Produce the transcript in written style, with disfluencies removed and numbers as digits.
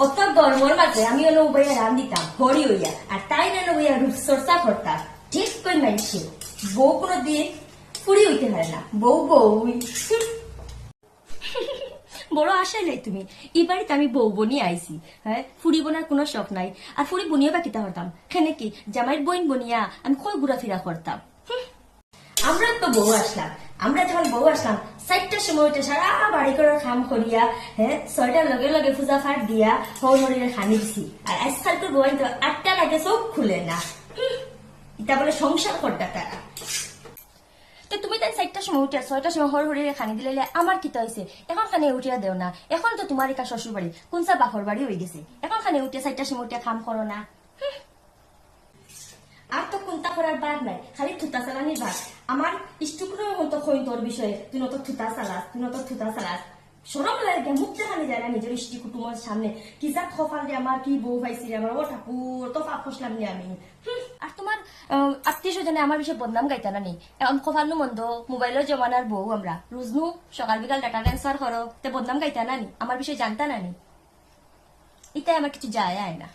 অত গরমের মাঝে আমি হলো বইয়া রান দিতাম হরি হইয়া আর তাই না বইয়া রূপচর্চা করতাম ঠিক কই মানছি বউ কোনো দিয়ে ফুরি হইতে পারে না বউ বউ বড় আশাই নাই তুমি এই বাড়িতে আমি বউ বনিয়ে আইছি হ্যাঁ ফুরি বোনার কোনো শখ নাই আর ফুরি বনিয়ে বা কিতা করতাম খেনে কি জামাইয়ের বইন বনিয়া আমি কই ঘুরাফেরা করতাম আমরা তো বউ আসলাম আমরা যখন বউ আসলাম 4টার সময় উঠে সারা বাড়ি করে খাম করিয়া হ্যাঁ 6টার লগে লগে পূজা ফাট দিয়া হর হরিরে খানি দিছি আর আজকাল তো বউ তো 8টা লাগে চোখ খুলে না এটা বলে সংসার করতা তারা তো তুমি তাই 4টার সময় উঠে 6টার সময় হর হরিরে খানি দিলে আমার কিতা হয়েছে এখন খানে উঠিয়া দেও না এখন তো তোমার একা শ্বশুর বাড়ি কোনসা বাপর বাড়ি হয়ে গেছে এখন খানে উঠে 4টার সময় উঠে খাম করো না আর তো কোনটা করার বাদ নাই খালি থুতা চালানির বাদ আমার ইষ্টুকুনো মতো কইন তোর বিষয়ে তুই নত থুতা চালাস তুই নত থুতা চালাস সরম লাগে মুখ দেখানি যায় না নিজের ইষ্টি কুটুমের সামনে কি যা খফাল রে আমার কি বউ পাইছি রে আমার ও ঠাকুর তো পাপ ফসলাম নি আমি আর তোমার আত্মীয় স্বজনে আমার বিষয়ে বদনাম গাইতা না নি এখন খফাল নু মন্দ মোবাইলের জমানার বউ আমরা রোজনু সকাল বিকাল ডাটা ট্রান্সফার করো তে বদনাম গাইতা না নি আমার বিষয়ে জানতা না নি এটাই আমার কিছু যায় আয় না